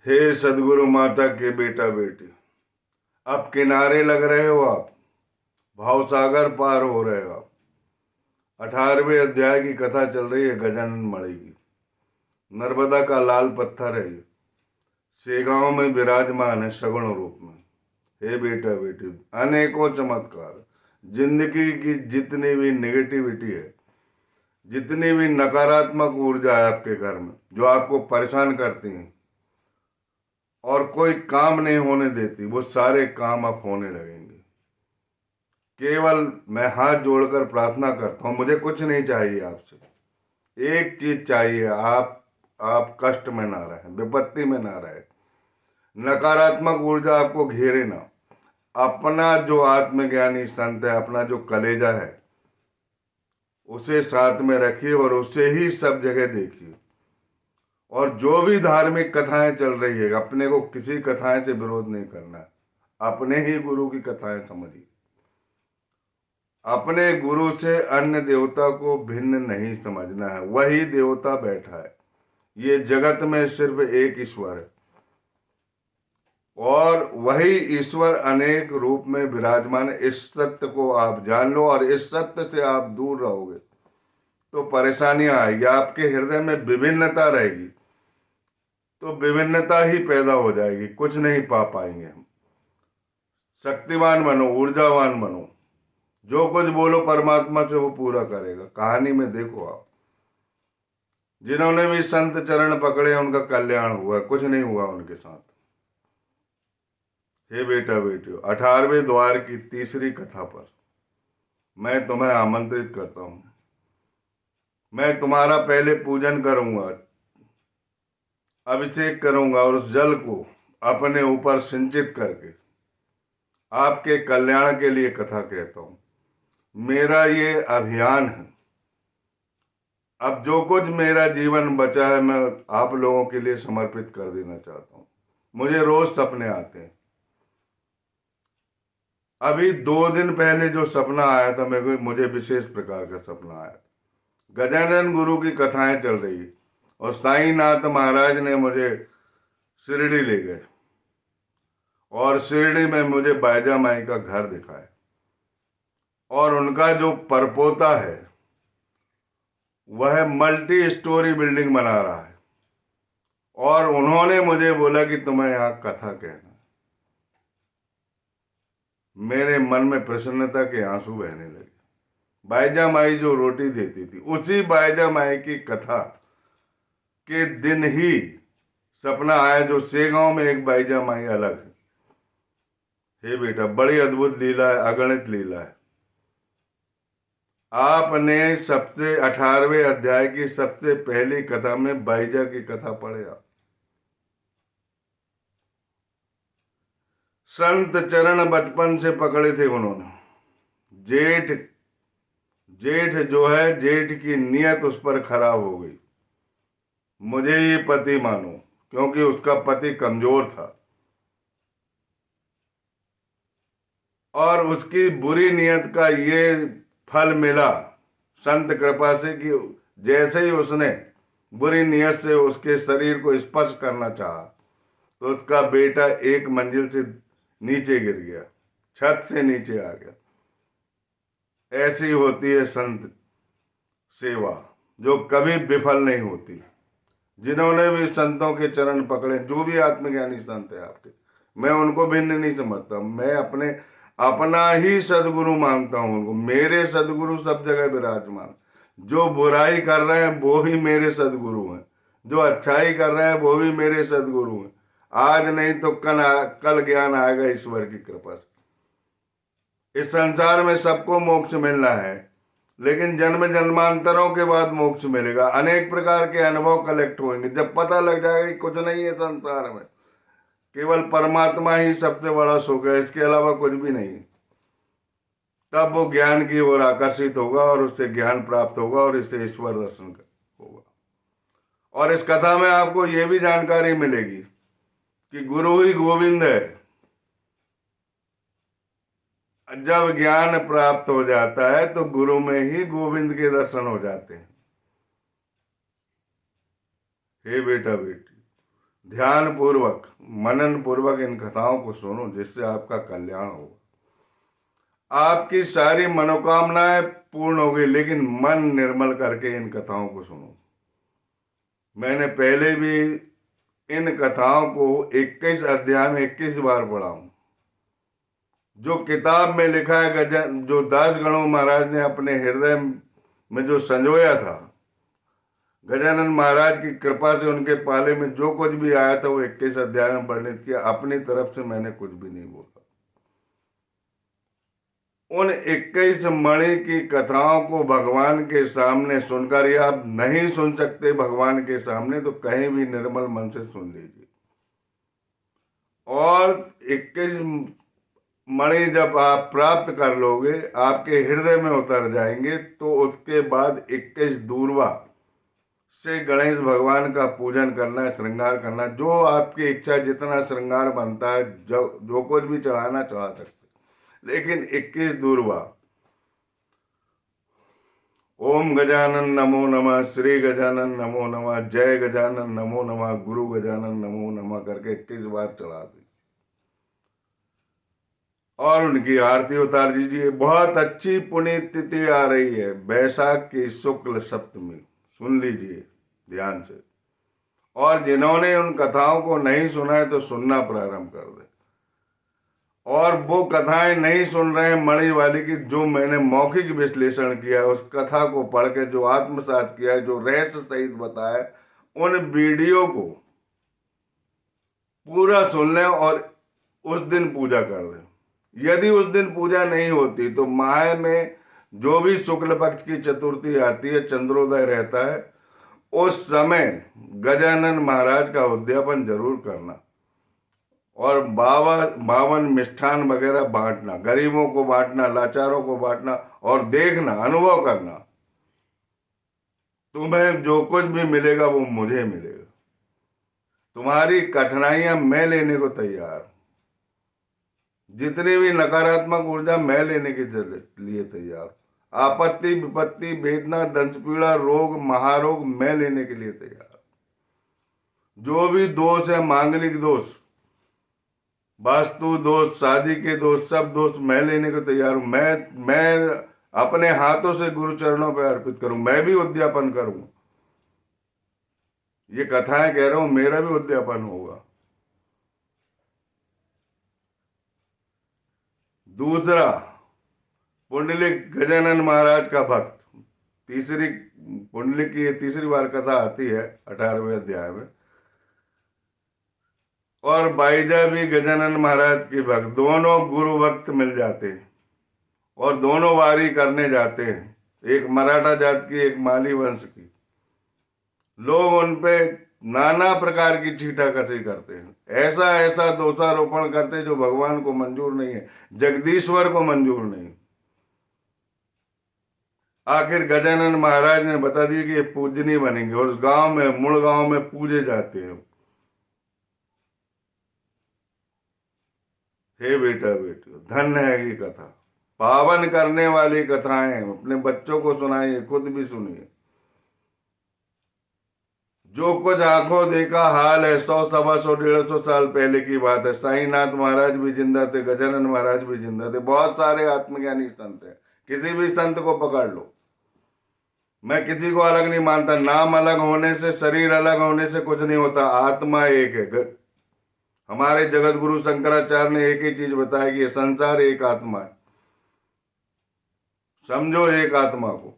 हे सदगुरु माता के बेटा बेटी, अब किनारे लग रहे हो आप, भावसागर पार हो रहे हो आप। 18वें अध्याय की कथा चल रही है गजानन मणि की। नर्मदा का लाल पत्थर है ये, सेगांव में विराजमान है सगुण रूप में। हे बेटा बेटी, अनेकों चमत्कार, जिंदगी की जितनी भी नेगेटिविटी है, जितनी भी नकारात्मक ऊर्जा है आपके घर में, जो आपको परेशान करती है और कोई काम नहीं होने देती, वो सारे काम अब होने लगेंगे। केवल मैं हाथ जोड़कर प्रार्थना करता हूं, मुझे कुछ नहीं चाहिए आपसे। एक चीज चाहिए, आप कष्ट में ना रहे, विपत्ति में ना रहे, नकारात्मक ऊर्जा आपको घेरे ना। अपना जो आत्मज्ञानी संत है, अपना जो कलेजा है, उसे साथ में रखिए और उसे ही सब जगह देखिए। और जो भी धार्मिक कथाएं चल रही है, अपने को किसी कथाएं से विरोध नहीं करना है। अपने ही गुरु की कथाएं समझिए। अपने गुरु से अन्य देवता को भिन्न नहीं समझना है, वही देवता बैठा है। ये जगत में सिर्फ एक ईश्वर है और वही ईश्वर अनेक रूप में विराजमान है। इस सत्य को आप जान लो और इस सत्य से आप दूर रहोगे तो परेशानियां आएगी। आपके हृदय में विभिन्नता रहेगी तो विभिन्नता ही पैदा हो जाएगी, कुछ नहीं पा पाएंगे हम। शक्तिवान बनो, ऊर्जावान बनो, जो कुछ बोलो परमात्मा से वो पूरा करेगा। कहानी में देखो आप, जिन्होंने भी संत चरण पकड़े उनका कल्याण हुआ, कुछ नहीं हुआ उनके साथ। हे बेटा बेटियों, 18वें द्वार की तीसरी कथा पर मैं तुम्हें आमंत्रित करता हूं। मैं तुम्हारा पहले पूजन करूंगा, अभिषेक करूंगा और उस जल को अपने ऊपर सिंचित करके आपके कल्याण के लिए कथा कहता हूं। मेरा ये अभियान है। अब जो कुछ मेरा जीवन बचा है मैं आप लोगों के लिए समर्पित कर देना चाहता हूं। मुझे रोज सपने आते हैं। अभी 2 दिन पहले जो सपना आया था, मुझे विशेष प्रकार का सपना आया। गजानन गुरु की कथाएं चल रही और साईनाथ महाराज ने मुझे शिरडी ले गए और शिरडी में मुझे बैजा माई का घर दिखाया और उनका जो परपोता है वह मल्टी स्टोरी बिल्डिंग बना रहा है और उन्होंने मुझे बोला कि तुम्हें यहां कथा कहना। मेरे मन में प्रसन्नता के आंसू बहने लगे। बैजा माई जो रोटी देती थी, उसी बैजा माई की कथा के दिन ही सपना आया, जो सेगांव में एक बैजा माई अलग है। हे बेटा, बड़ी अद्भुत लीला है, अगणित लीला है। आपने सबसे 18वें अध्याय की सबसे पहली कथा में बैजा की कथा पढ़े आप। संत चरण बचपन से पकड़े थे उन्होंने। जेठ जेठ जो है, जेठ की नियत उस पर खराब हो गई। मुझे ही पति मानो, क्योंकि उसका पति कमजोर था और उसकी बुरी नियत का ये फल मिला संत कृपा से कि जैसे ही उसने बुरी नियत से उसके शरीर को स्पर्श करना चाहा तो उसका बेटा एक मंजिल से नीचे गिर गया, छत से नीचे आ गया। ऐसी होती है संत सेवा, जो कभी विफल नहीं होती। जिन्होंने भी संतों के चरण पकड़े, जो भी आत्मज्ञानी संत है आपके, मैं उनको भिन्न नहीं समझता। मैं अपना ही सदगुरु मानता हूं उनको। मेरे सदगुरु सब जगह विराजमान। जो बुराई कर रहे हैं वो भी मेरे सदगुरु हैं, जो अच्छाई कर रहे हैं वो भी मेरे सदगुरु हैं। आज नहीं तो कल ज्ञान आएगा ईश्वर की कृपा से। इस संसार में सबको मोक्ष मिलना है, लेकिन जन्म जन्मांतरों के बाद मोक्ष मिलेगा। अनेक प्रकार के अनुभव कलेक्ट होंगे, जब पता लग जाएगा कि कुछ नहीं है संसार में, केवल परमात्मा ही सबसे बड़ा सुख है, इसके अलावा कुछ भी नहीं। तब वो ज्ञान की ओर आकर्षित होगा और उससे ज्ञान प्राप्त होगा और इससे ईश्वर दर्शन होगा। और इस कथा में आपको यह भी जानकारी मिलेगी कि गुरु ही गोविंद है। जब ज्ञान प्राप्त हो जाता है तो गुरु में ही गोविंद के दर्शन हो जाते हैं। हे बेटा बेटी, ध्यान पूर्वक मनन पूर्वक इन कथाओं को सुनो, जिससे आपका कल्याण हो। आपकी सारी मनोकामनाएं पूर्ण हो गई, लेकिन मन निर्मल करके इन कथाओं को सुनो। मैंने पहले भी इन कथाओं को 21 अध्याय में 21 बार पढ़ा हूं। जो किताब में लिखा है गजन, जो दास गणों महाराज ने अपने हृदय में जो संजोया था, गजानन महाराज की कृपा से उनके पाले में जो कुछ भी आया था वो 21 अध्याय में वर्णित किया। अपनी तरफ से मैंने कुछ भी नहीं बोला। उन 21 मणि की कथाओं को भगवान के सामने सुनकर, या आप नहीं सुन सकते भगवान के सामने, तो कहीं भी निर्मल मन से सुन लीजिए। और 21 मणि जब आप प्राप्त कर लोगे, आपके हृदय में उतर जाएंगे, तो उसके बाद 21 दूर्वा से गणेश भगवान का पूजन करना है, श्रृंगार करना। जो आपकी इच्छा, जितना श्रृंगार बनता है, जो कुछ भी चढ़ाना चढ़ा सकते, लेकिन 21 दूर्वा। ओम गजानन नमो नमः, श्री गजानन नमो नमः, जय गजानन नमो नमः, गुरु गजानन नमो नमः करके 21 बार चढ़ा दी और उनकी आरती उतार दीजिए। बहुत अच्छी पुनीत तिथि आ रही है, बैसाख की शुक्ल सप्तमी। सुन लीजिए ध्यान से। और जिन्होंने उन कथाओं को नहीं सुना है तो सुनना प्रारंभ कर दे। और वो कथाएं नहीं सुन रहे हैं मणि वाली की, जो मैंने मौखिक विश्लेषण किया है, उस कथा को पढ़ के जो आत्मसात किया है, जो रहस्य सहित बताया, उन वीडियो को पूरा सुन लें और उस दिन पूजा कर लें। यदि उस दिन पूजा नहीं होती तो माह में जो भी शुक्ल पक्ष की चतुर्थी आती है, चंद्रोदय रहता है, उस समय गजानन महाराज का उद्यापन जरूर करना और 52 मिष्ठान वगैरह बांटना, गरीबों को बांटना, लाचारों को बांटना, और देखना, अनुभव करना, तुम्हें जो कुछ भी मिलेगा वो मुझे मिलेगा। तुम्हारी कठिनाइयां मैं लेने को तैयार, जितनी भी नकारात्मक ऊर्जा मैं लेने के लिए तैयार। आपत्ति, विपत्ति, वेदना, दंश पीड़ा, रोग, महारोग मैं लेने के लिए तैयार। जो भी दोष है, मांगलिक दोष, वास्तु दोष, शादी के दोष, सब दोष मैं लेने को तैयार हूं। मैं अपने हाथों से गुरु चरणों पर अर्पित करूं, मैं भी उद्यापन करूं। ये कथाएं कह रहा हूं, मेरा भी उद्यापन होगा। दूसरा, पुंडलिक गजानन महाराज का भक्त। तीसरी पुंडलिक की तीसरी बार कथा आती है 18वें अध्याय में। और बाईजा भी गजानन महाराज की भक्त। दोनों गुरु भक्त मिल जाते हैं और दोनों वारी करने जाते हैं, एक मराठा जात की, एक माली वंश की। लोग उन पे नाना प्रकार की छीटाकशी करते हैं, ऐसा ऐसा दोषारोपण करते हैं जो भगवान को मंजूर नहीं है, जगदीश्वर को मंजूर नहीं। आखिर गजानन महाराज ने बता दिया कि ये पूजनीय बनेंगे, और उस गांव में, मुड़ गांव में पूजे जाते हैं। हे बेटा बेटियों, धन्य है ये कथा, पावन करने वाली कथाएं। अपने बच्चों को सुनाइए, खुद भी सुनिए। जो कुछ आंखों देखा हाल है, 100, 125, 150 साल पहले की बात है। साईनाथ महाराज भी जिंदा थे, गजानन महाराज भी जिंदा थे, बहुत सारे आत्मज्ञानी संत हैं। किसी भी संत को पकड़ लो, मैं किसी को अलग नहीं मानता। नाम अलग होने से, शरीर अलग होने से कुछ नहीं होता, आत्मा एक है। हमारे जगत गुरु शंकराचार्य ने एक ही चीज बताया कि ये संसार एक आत्मा है। समझो एक आत्मा को,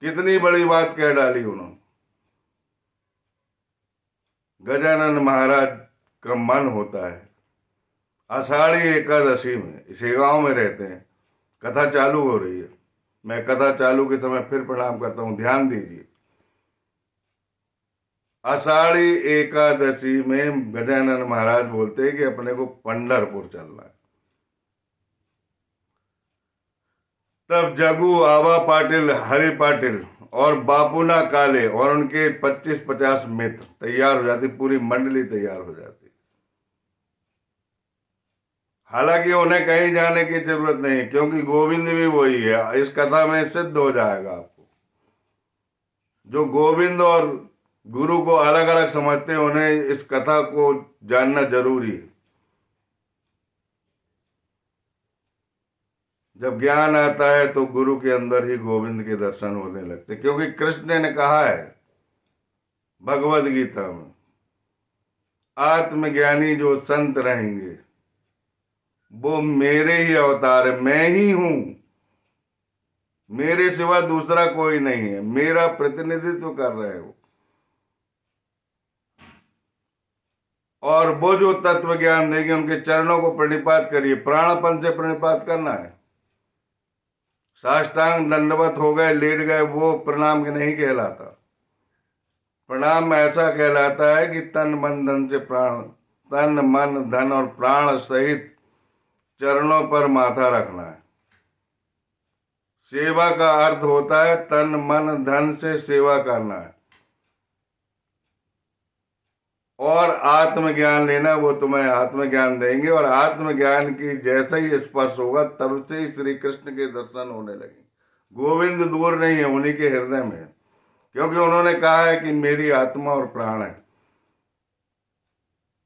कितनी बड़ी बात कह डाली उन्होंने। गजानन महाराज का मन होता है आषाढ़ी एकादशी में, इसी गांव में रहते हैं। कथा चालू हो रही है, मैं कथा चालू के समय फिर प्रणाम करता हूं, ध्यान दीजिए। आषाढ़ी एकादशी में गजानन महाराज बोलते हैं कि अपने को पंढरपुर चलना है। तब जगू, आवा पाटिल, हरि पाटिल और बापूना काले और उनके 25-50 मित्र तैयार हो जाती, पूरी मंडली तैयार हो जाती। हालांकि उन्हें कहीं जाने की जरूरत नहीं, क्योंकि गोविंद भी वही है। इस कथा में सिद्ध हो जाएगा आपको। जो गोविंद और गुरु को अलग अलग समझते हैं, उन्हें इस कथा को जानना जरूरी है। जब ज्ञान आता है तो गुरु के अंदर ही गोविंद के दर्शन होने लगते, क्योंकि कृष्ण ने कहा है भगवद गीता में, आत्मज्ञानी जो संत रहेंगे वो मेरे ही अवतार है, मैं ही हूं, मेरे सिवा दूसरा कोई नहीं है, मेरा प्रतिनिधित्व कर रहे हो। और वो जो तत्व ज्ञान देंगे उनके चरणों को प्रणिपात करिए, प्राणपन से प्रणिपात करना है। साष्टांग दंडवत हो गए, लेट गए, वो प्रणाम नहीं कहलाता। प्रणाम ऐसा कहलाता है कि तन मन धन से प्राण, तन मन धन और प्राण सहित चरणों पर माथा रखना है। सेवा का अर्थ होता है तन मन धन से सेवा करना है। और आत्मज्ञान लेना, वो तुम्हें आत्मज्ञान देंगे, और आत्मज्ञान की जैसा ही स्पर्श होगा तब से ही श्री कृष्ण के दर्शन होने लगे। गोविंद दूर नहीं है, उन्हीं के हृदय में है, क्योंकि उन्होंने कहा है कि मेरी आत्मा और प्राण है।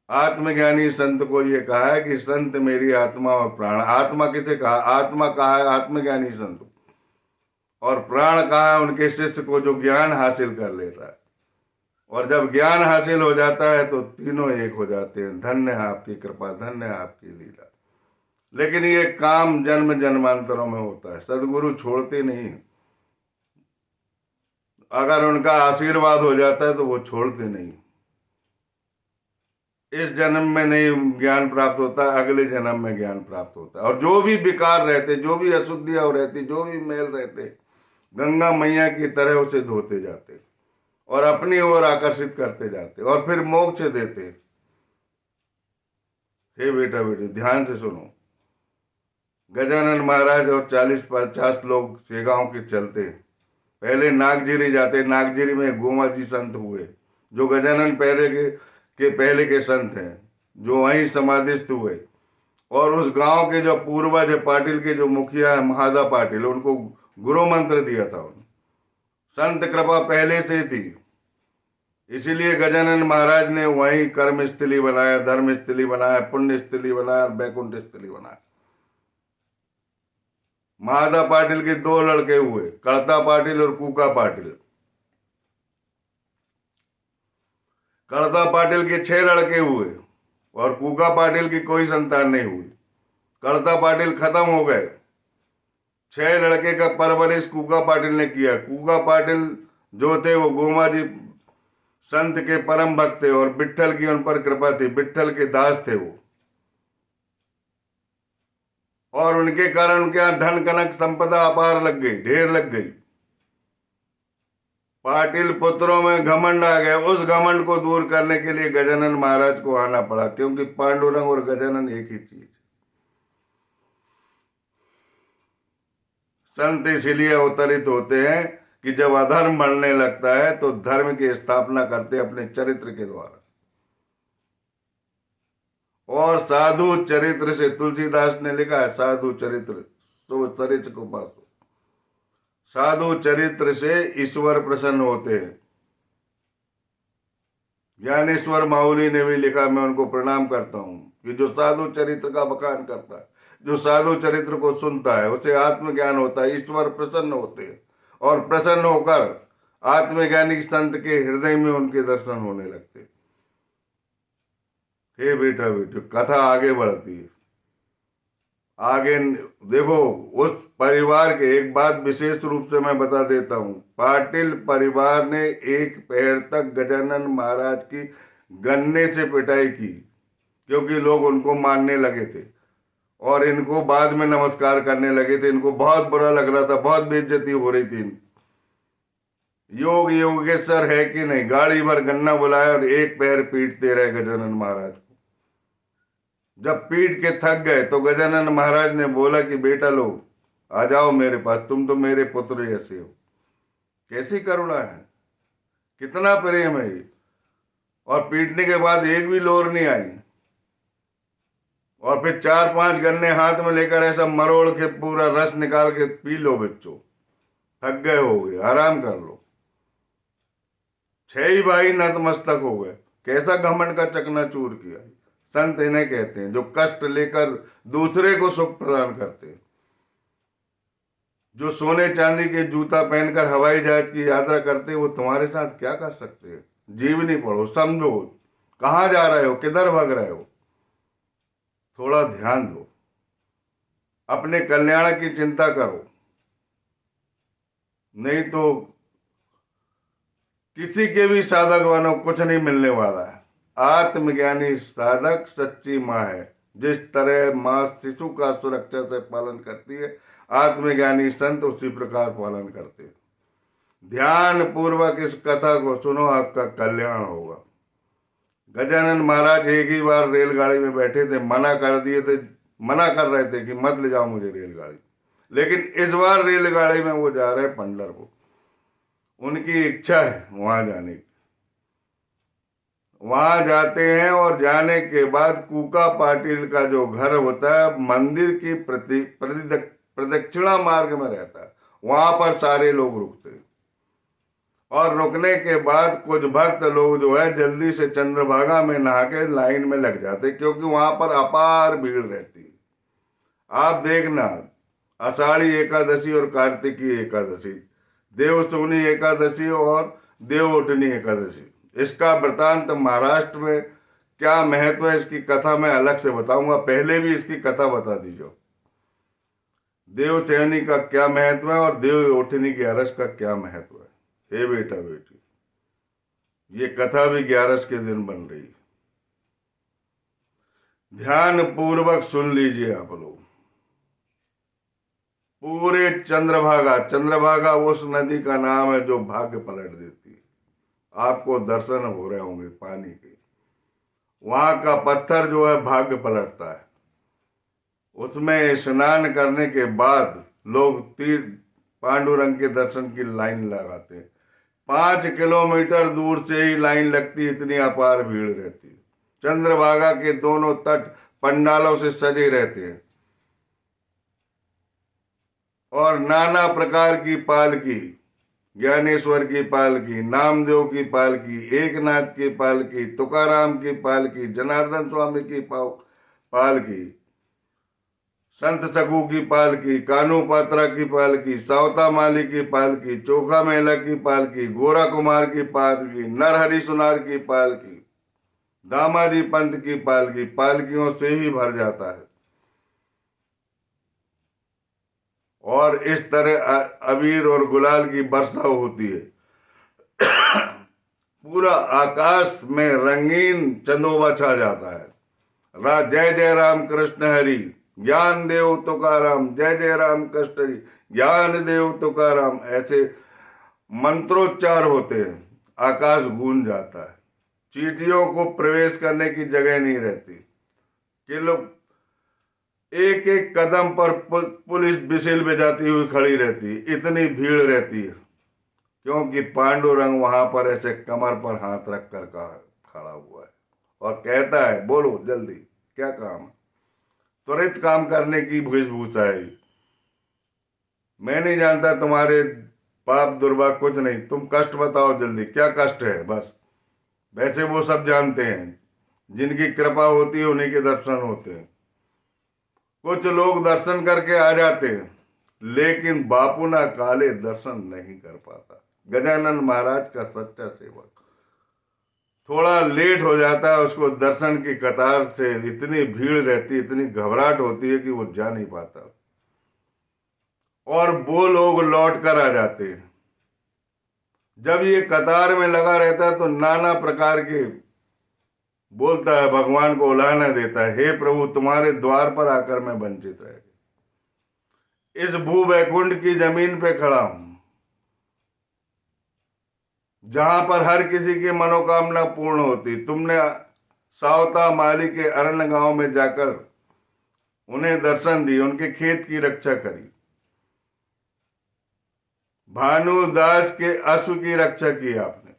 आत्मज्ञानी संत को ये कहा है कि संत मेरी आत्मा और प्राण। आत्मा किसे कहा? आत्मा कहा है आत्मज्ञानी संत, और प्राण कहा है उनके शिष्य को जो ज्ञान हासिल कर लेता है। और जब ज्ञान हासिल हो जाता है तो तीनों एक हो जाते हैं। धन्य है आपकी कृपा, धन्य है आपकी लीला। लेकिन ये काम जन्म जन्मांतरों में होता है, सदगुरु छोड़ते नहीं। अगर उनका आशीर्वाद हो जाता है तो वो छोड़ते नहीं। इस जन्म में नहीं ज्ञान प्राप्त होता, अगले जन्म में ज्ञान प्राप्त होता है। और जो भी विकार रहते, जो भी अशुद्धियां रहती, जो भी मेल रहते, गंगा मैया की तरह उसे धोते जाते और अपनी ओर आकर्षित करते जाते और फिर मोक्ष देते। हे बेटा बेटी ध्यान से सुनो। गजानन महाराज और 40-50 लोग सेगांव के चलते पहले नागजिरी जाते। नागजिरी में गोमा जी संत हुए, जो गजानन पहले के संत हैं, जो वहीं समाधिस्थ हुए। और उस गांव के जो पूर्वज पाटिल के जो मुखिया है महादा पाटिल, उनको गुरु मंत्र दिया था उन्होंने। संत कृपा पहले से थी, इसीलिए गजानन महाराज ने वहीं कर्म स्थली बनाया, धर्म स्थली बनाया, पुण्य स्थली बनाया, बैकुंठ स्थली बनाया। महादा पाटिल के 2 लड़के हुए, कड़ता पाटिल और कूका पाटिल। कड़ता पाटिल के 6 लड़के हुए और कूका पाटिल की कोई संतान नहीं हुई। कड़ता पाटिल खत्म हो गए। 6 लड़के का परवरिश कूका पाटिल ने किया। कूका पाटिल जो थे वो गोमा जी संत के परम भक्त थे और विट्ठल की उन पर कृपा थी, विट्ठल के दास थे वो। और उनके कारण उनके यहां धन कनक संपदा अपार लग गई, ढेर लग गई। पाटिल पुत्रों में घमंड आ गया। उस घमंड को दूर करने के लिए गजानन महाराज को आना पड़ा, क्योंकि पांडुरंग और गजानन एक ही चीज। संत इसलिए अवतरित होते हैं कि जब अधर्म बढ़ने लगता है तो धर्म की स्थापना करते अपने चरित्र के द्वारा। और साधु चरित्र से, तुलसीदास ने लिखा है साधु चरित्र तो चरित्र को पासो। साधु चरित्र से ईश्वर प्रसन्न होते हैं। ज्ञानेश्वर माउली ने भी लिखा, मैं उनको प्रणाम करता हूं, कि जो साधु चरित्र का बखान करता है, जो साधु चरित्र को सुनता है, उसे आत्मज्ञान होता है, ईश्वर प्रसन्न होते हैं। और प्रसन्न होकर आत्मज्ञानी संत के हृदय में उनके दर्शन होने लगते। हे बेटा बेटी कथा आगे बढ़ती है। आगे देखो, उस परिवार के एक बात विशेष रूप से मैं बता देता हूं। पाटिल परिवार ने एक पहर तक गजानन महाराज की गन्ने से पिटाई की, क्योंकि लोग उनको मानने लगे थे और इनको बाद में नमस्कार करने लगे थे। इनको बहुत बुरा लग रहा था, बहुत बेइज्जती हो रही थी। योग योगेश्वर है कि नहीं, गाड़ी भर गन्ना बुलाया और एक पैर पीटते रहे गजानन महाराज को। जब पीट के थक गए तो गजानन महाराज ने बोला कि बेटा लोग आ जाओ मेरे पास, तुम तो मेरे पुत्र जैसे हो। कैसी करुणा है, कितना प्रेम है ये। और पीटने के बाद एक भी लोर नहीं आई। और फिर 4-5 गन्ने हाथ में लेकर ऐसा मरोड़ के पूरा रस निकाल के पी लो बच्चों, थक गए हो गए, आराम कर लो। छह ही भाई नतमस्तक हो गए। कैसा घमंड का चकनाचूर किया। संत इन्हें कहते हैं जो कष्ट लेकर दूसरे को सुख प्रदान करते हैं, जो सोने चांदी के जूता पहनकर हवाई जहाज की यात्रा करते हैं। वो तुम्हारे साथ क्या कर सकते हैं? जीवनी पढ़ो, समझो, कहाँ जा रहे हो, किधर भाग रहे हो, थोड़ा ध्यान दो, अपने कल्याण की चिंता करो। नहीं तो किसी के भी साधक बनो, कुछ नहीं मिलने वाला है। आत्मज्ञानी साधक सच्ची माँ है। जिस तरह माँ शिशु का सुरक्षा से पालन करती है, आत्मज्ञानी संत उसी प्रकार पालन करते हैं। ध्यान पूर्वक इस कथा को सुनो, आपका कल्याण होगा। गजानन महाराज एक ही बार रेलगाड़ी में बैठे थे, मना कर रहे थे कि मत ले जाओ मुझे रेलगाड़ी, लेकिन इस बार रेलगाड़ी में वो जा रहे हैं पंढरपुर। उनकी इच्छा है वहां जाने की। वहां जाते हैं और जाने के बाद कूका पाटिल का जो घर होता है मंदिर की प्रदक्षिणा मार्ग में रहता है, वहां पर सारे लोग रुकते हैं। और रुकने के बाद कुछ भक्त लोग जो है जल्दी से चंद्रभागा में नहा के लाइन में लग जाते, क्योंकि वहां पर अपार भीड़ रहती है। आप देखना, आषाढ़ी एकादशी और कार्तिकी एकादशी, देवसोनी एकादशी और देवउठनी एकादशी, इसका वृतांत महाराष्ट्र में क्या महत्व है, इसकी कथा मैं अलग से बताऊंगा। पहले भी इसकी कथा बता दीजिए, देवसेनी का क्या महत्व है और देवउठनी की अरस का क्या महत्व है। हे बेटा बेटी, ये कथा भी 11 के दिन बन रही है। ध्यान पूर्वक सुन लीजिए आप लोग। पूरे चंद्रभागा उस नदी का नाम है जो भाग्य पलट देती है। आपको दर्शन हो रहे होंगे पानी के। वहां का पत्थर जो है भाग्य पलटता है। उसमें स्नान करने के बाद लोग तीर पांडुरंग के दर्शन की लाइन लगाते हैं। 5 किलोमीटर दूर से ही लाइन लगती, इतनी अपार भीड़ रहती है। चंद्रभागा के दोनों तट पंडालों से सजे रहते हैं और नाना प्रकार की पालकी, ज्ञानेश्वर की पालकी, नामदेव की पालकी, एकनाथ की पालकी, तुकाराम की पालकी, जनार्दन स्वामी की पालकी, संत सकू की पालकी, कानू पात्रा की पालकी, सावता माली की पालकी, चोखा मेला की पालकी, गोरा कुमार की पालकी, नरहरि सुनार की पालकी, दामाजी पंत की पालकी, पालकियों से ही भर जाता है। और इस तरह अबीर और गुलाल की वर्षा होती है। पूरा आकाश में रंगीन चंदोबा छा जाता है। जय जय राम कृष्ण हरि, ज्ञान देव तुकाराम, जय जय राम कृष्ण हरि, ज्ञान देव तुकाराम, ऐसे मंत्रोच्चार होते हैं। आकाश गूंज जाता है। चींटियों को प्रवेश करने की जगह नहीं रहती कि लोग एक एक कदम पर पुलिस बिसिल बजाती हुई खड़ी रहती है, इतनी भीड़ रहती है, क्योंकि पांडुरंग वहां पर ऐसे कमर पर हाथ रख कर खड़ा हुआ है और कहता है बोलो जल्दी क्या काम है। त्वरित काम करने की वेशभूषा है। मैं नहीं जानता तुम्हारे पाप दुर्भाग्य कुछ नहीं, तुम कष्ट बताओ जल्दी, क्या कष्ट है बस। वैसे वो सब जानते हैं, जिनकी कृपा होती है उन्हीं के दर्शन होते हैं। कुछ लोग दर्शन करके आ जाते हैं, लेकिन बापू ना काले दर्शन नहीं कर पाता। गजानन महाराज का सच्चा सेवक थोड़ा लेट हो जाता है, उसको दर्शन की कतार से इतनी भीड़ रहती, इतनी घबराहट होती है कि वो जा नहीं पाता, और वो लोग लौट कर आ जाते हैं। जब ये कतार में लगा रहता है तो नाना प्रकार के बोलता है, भगवान को उलाहना देता है, हे प्रभु तुम्हारे द्वार पर आकर मैं वंचित रह गया। इस भू वैकुंठ की जमीन पे खड़ा हूं, जहां पर हर किसी की मनोकामना पूर्ण होती। तुमने सावता माली के अरण्य गांव में जाकर उन्हें दर्शन दिए, उनके खेत की रक्षा करी, भानुदास के अश्व की रक्षा की आपने,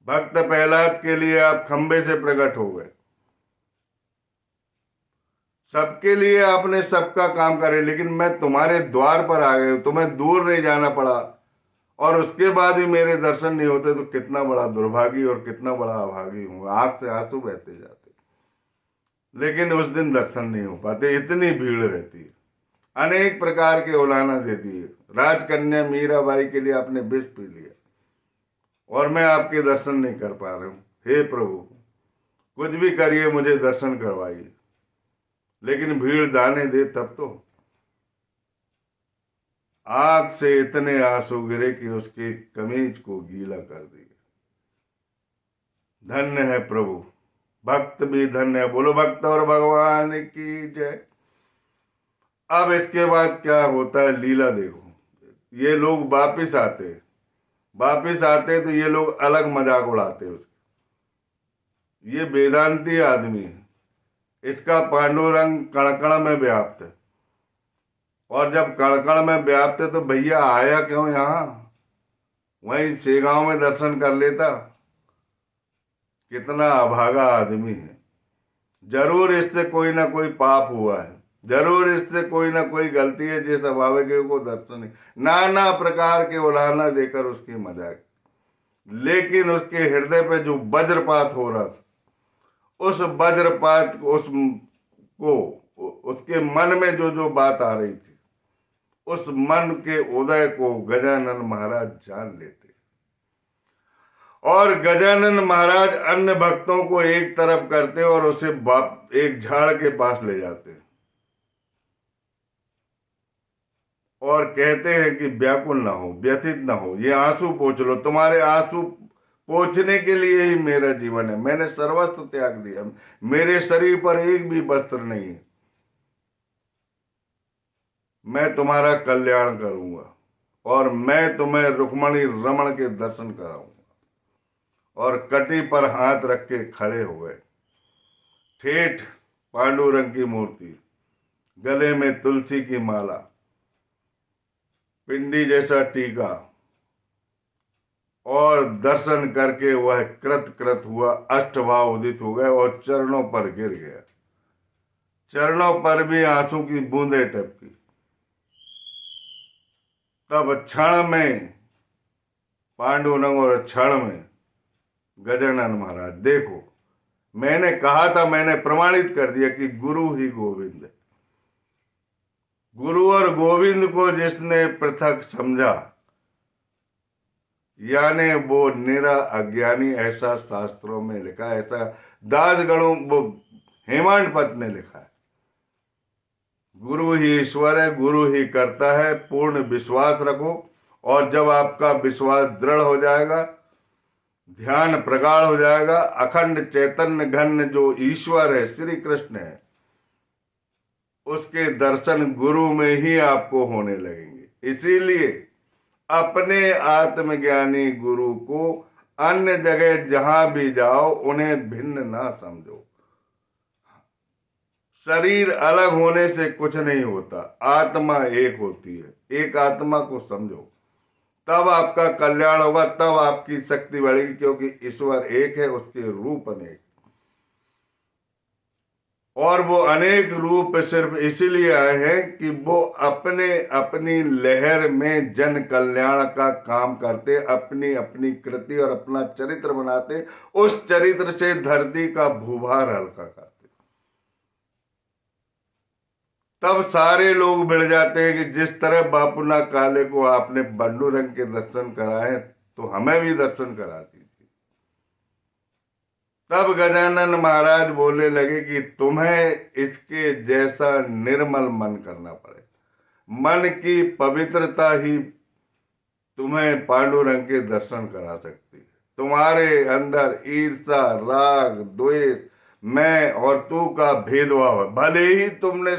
भक्त प्रहलाद के लिए आप खंबे से प्रकट हो गए। सबके लिए आपने सबका काम करे, लेकिन मैं तुम्हारे द्वार पर आ गया, तुम्हें दूर नहीं जाना पड़ा और उसके बाद भी मेरे दर्शन नहीं होते तो कितना बड़ा दुर्भागी और कितना बड़ा अभागी हूं। आंख से आंसू बहते जाते, लेकिन उस दिन दर्शन नहीं हो पाते, इतनी भीड़ रहती है। अनेक प्रकार के उलाहना देती है। राजकन्या मीराबाई के लिए आपने विष पी लिया और मैं आपके दर्शन नहीं कर पा रहा हूं। हे प्रभु, कुछ भी करिए, मुझे दर्शन करवाइए, लेकिन भीड़ दाने दे तब तो। आंख से इतने आंसू गिरे कि उसकी कमीज को गीला कर दिए। धन्य है प्रभु, भक्त भी धन्य है। बोलो भक्त और भगवान की जय। अब इसके बाद क्या होता है लीला देखो। ये लोग वापिस आते, तो ये लोग अलग मजाक उड़ाते उसके। ये वेदांती आदमी है, इसका पांडुरंग कणकण में व्याप्त है। और जब कणकण में व्याप्त है तो भैया आया क्यों यहां, वहीं सेगांव में दर्शन कर लेता। कितना अभागा आदमी है। जरूर इससे कोई ना कोई पाप हुआ है, जरूर इससे कोई ना कोई गलती है, जिस अभावे को दर्शन नहीं। नाना प्रकार के उलाहना देकर उसकी मजाक, लेकिन उसके हृदय पे जो वज्रपात हो रहा था, उस वज्रपात को उसके मन में जो जो बात आ रही थी, उस मन के उदय को गजानन महाराज जान लेते। और गजानन महाराज अन्य भक्तों को एक तरफ करते और उसे एक झाड़ के पास ले जाते और कहते हैं कि व्याकुल ना हो, व्यथित ना हो, ये आंसू पोंछ लो। तुम्हारे आंसू पोंछने के लिए ही मेरा जीवन है। मैंने सर्वस्व त्याग दिया, मेरे शरीर पर एक भी वस्त्र नहीं है। मैं तुम्हारा कल्याण करूंगा और मैं तुम्हें रुक्मणी रमण के दर्शन कराऊंगा। और कटी पर हाथ रख के खड़े हुए, ठेठ पांडुरंग की मूर्ति, गले में तुलसी की माला, पिंडी जैसा टीका, और दर्शन करके वह कृत कृत हुआ, अष्टभाव उदित हो गए और चरणों पर गिर गया। चरणों पर भी आंसू की बूंदें टपकी। तब क्षण में पांडुरंग और क्षण में गजानन महाराज, देखो मैंने कहा था, मैंने प्रमाणित कर दिया कि गुरु ही गोविंद है। गुरु और गोविंद को जिसने पृथक समझा, यानी वो निरा अज्ञानी, ऐसा शास्त्रों में लिखा है, ऐसा दासगणों वो हेमांड पत ने लिखा है। गुरु ही ईश्वर है, गुरु ही करता है। पूर्ण विश्वास रखो और जब आपका विश्वास दृढ़ हो जाएगा, ध्यान प्रगाढ़ हो जाएगा, अखंड चैतन्य घन जो ईश्वर है, श्री कृष्ण है, उसके दर्शन गुरु में ही आपको होने लगेंगे। इसीलिए अपने आत्मज्ञानी गुरु को अन्य जगह जहां भी जाओ उन्हें भिन्न ना समझो। शरीर अलग होने से कुछ नहीं होता, आत्मा एक होती है। एक आत्मा को समझो, तब आपका कल्याण होगा, तब आपकी शक्ति बढ़ेगी, क्योंकि ईश्वर एक है, उसके रूप अनेक। और वो अनेक रूप सिर्फ इसीलिए आए हैं कि वो अपने अपनी लहर में जन कल्याण का काम करते, अपनी अपनी कृति और अपना चरित्र बनाते, उस चरित्र से धरती का भूभार हल्का करते। तब सारे लोग भिड़ जाते हैं कि जिस तरह बापूना काले को आपने पांडुरंग के दर्शन कराए, तो हमें भी दर्शन करा दीजिए। तब गजानन महाराज बोलने लगे कि तुम्हें इसके जैसा निर्मल मन करना पड़ेगा। मन की पवित्रता ही तुम्हें पांडुरंग के दर्शन करा सकती है। तुम्हारे अंदर ईर्षा, राग, द्वेष, मैं और तू का भेदभाव है। भले ही तुमने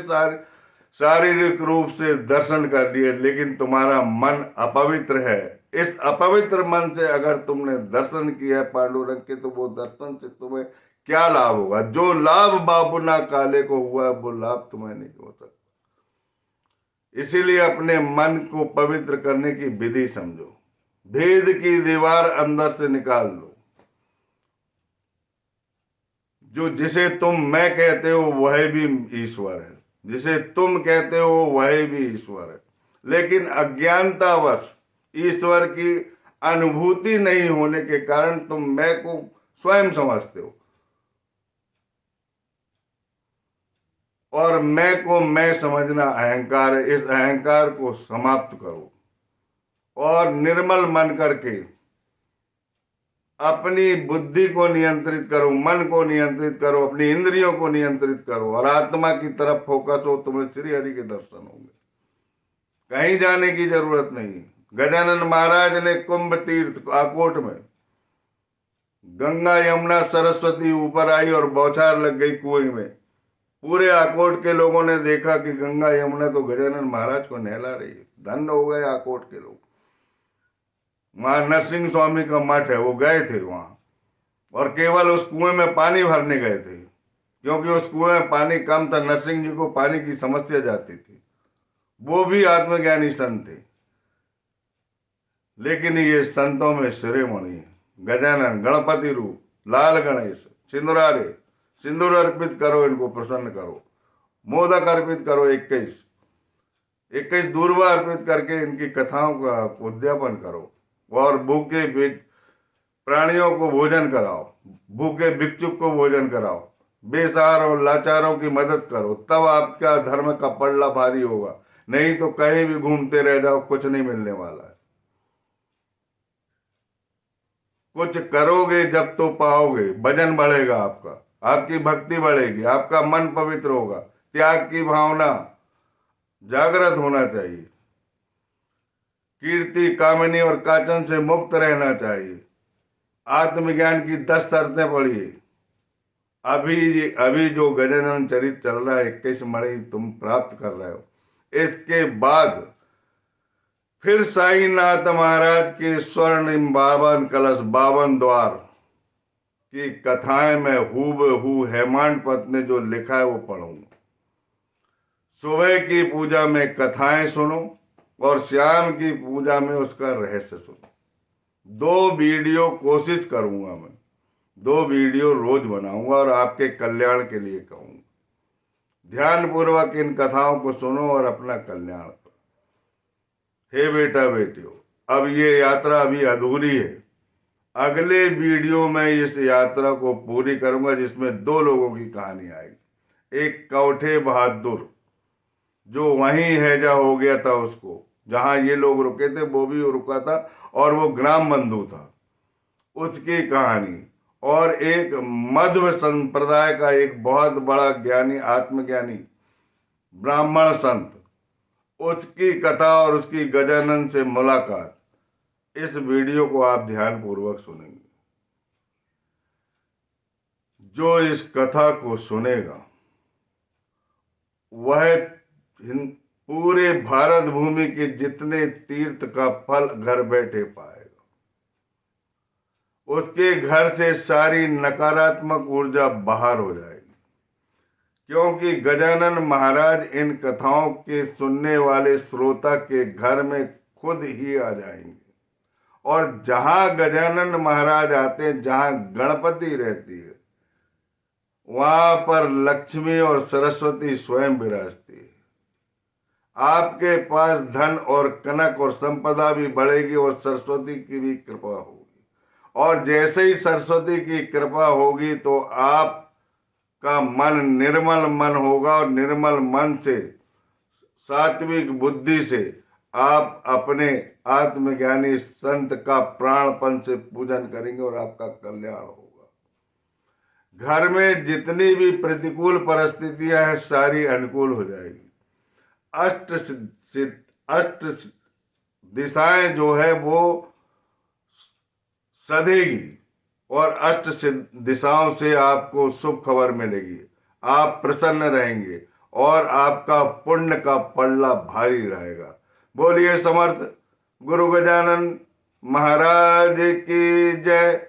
शारीरिक रूप से दर्शन कर लिए, लेकिन तुम्हारा मन अपवित्र है। इस अपवित्र मन से अगर तुमने दर्शन किया है पांडुरंग के, तो वो दर्शन से तुम्हें क्या लाभ होगा? जो लाभ बाबूना काले को हुआ, वो लाभ तुम्हें नहीं हो सकता। इसीलिए अपने मन को पवित्र करने की विधि समझो। भेद की दीवार अंदर से निकाल दो। जो जिसे तुम मैं कहते हो वह भी ईश्वर है, जिसे तुम कहते हो वह भी ईश्वर है, लेकिन अज्ञानतावश ईश्वर की अनुभूति नहीं होने के कारण तुम मैं को स्वयं समझते हो, और मैं को मैं समझना अहंकार है। इस अहंकार को समाप्त करो और निर्मल मन करके अपनी बुद्धि को नियंत्रित करो, मन को नियंत्रित करो, अपनी इंद्रियों को नियंत्रित करो और आत्मा की तरफ फोकस हो, तुम्हें श्री हरि के दर्शन होंगे। कहीं जाने की जरूरत नहीं। गजानन महाराज ने कुंभ तीर्थ आकोट में गंगा यमुना सरस्वती ऊपर आई और बौछार लग गई कुएं में। पूरे आकोट के लोगों ने देखा कि गंगा यमुना तो गजानन महाराज को नहला रही है। धन्य हो गए आकोट के लोग। वहां नरसिंह स्वामी का मठ है, वो गए थे वहां और केवल उस कुएं में पानी भरने गए थे, क्योंकि उस कुएं में पानी कम था। नरसिंह जी को पानी की समस्या जाती थी। वो भी आत्मज्ञानी संत थे, लेकिन ये संतों में शिरोमणि है। गजानन गणपति रूप, लाल गणेश, सिंदूरारे, सिंदूर अर्पित करो, इनको प्रसन्न करो। मोदक अर्पित करो, 21 दूर्वा अर्पित करके इनकी कथाओं का उद्यापन करो और भूखे प्राणियों को भोजन कराओ, भूखे भिक्षुक को भोजन कराओ, बेसहार और लाचारों की मदद करो, तब आपका धर्म का पल्ला भारी होगा। नहीं तो कहीं भी घूमते रह जाओ, कुछ नहीं मिलने वाला है। कुछ करोगे जब तो पाओगे। भजन बढ़ेगा आपका, आपकी भक्ति बढ़ेगी, आपका मन पवित्र होगा, त्याग की भावना जागृत होना चाहिए, कीर्ति कामनी और काचन से मुक्त रहना चाहिए। आत्मज्ञान की 10 शर्तें पढ़िए। अभी जो गजानन चरित चल रहा है, 21 मणि तुम प्राप्त कर रहे हो, इसके बाद फिर साईनाथ महाराज के स्वर्णिम 52 कलश 52 द्वार की कथाएं मैं हूबहू हेमांड पत ने जो लिखा है वो पढ़ूंगा। सुबह की पूजा में कथाएं सुनो और शाम की पूजा में उसका रहस्य सुनो। 2 वीडियो कोशिश करूंगा मैं, 2 वीडियो रोज बनाऊंगा और आपके कल्याण के लिए कहूंगा। ध्यान पूर्वक इन कथाओं को सुनो और अपना कल्याण करो। हे बेटा बेटियों, अब ये यात्रा अभी अधूरी है। अगले वीडियो में इस यात्रा को पूरी करूंगा, जिसमें 2 लोगों की कहानी आएगी। एक कौठे बहादुर जो वहीं हैजा हो गया था, उसको जहां ये लोग रुके थे वो भी रुका था और वो ग्राम बंधु था, उसकी कहानी। और एक मध्व संप्रदाय का एक बहुत बड़ा ज्ञानी, आत्मज्ञानी ब्राह्मण संत, उसकी कथा और उसकी गजानन से मुलाकात। इस वीडियो को आप ध्यान पूर्वक सुनेंगे। जो इस कथा को सुनेगा वह पूरे भारत भूमि के जितने तीर्थ का फल घर बैठे पाएगा। उसके घर से सारी नकारात्मक ऊर्जा बाहर हो जाएगी, क्योंकि गजानन महाराज इन कथाओं के सुनने वाले श्रोता के घर में खुद ही आ जाएंगे। और जहां गजानन महाराज आते हैं, जहां गणपति रहती है, वहां पर लक्ष्मी और सरस्वती स्वयं विराजती है। आपके पास धन और कनक और संपदा भी बढ़ेगी और सरस्वती की भी कृपा होगी। और जैसे ही सरस्वती की कृपा होगी तो आपका मन निर्मल मन होगा और निर्मल मन से, सात्विक बुद्धि से आप अपने आत्मज्ञानी संत का प्राणपन से पूजन करेंगे और आपका कल्याण होगा। घर में जितनी भी प्रतिकूल परिस्थितियां हैं सारी अनुकूल हो जाएगी। अष्ट दिशाएं जो है वो सधेगी और अष्ट दिशाओं से आपको शुभ खबर मिलेगी। आप प्रसन्न रहेंगे और आपका पुण्य का पल्ला भारी रहेगा। बोलिए समर्थ गुरु गजानन महाराज की जय।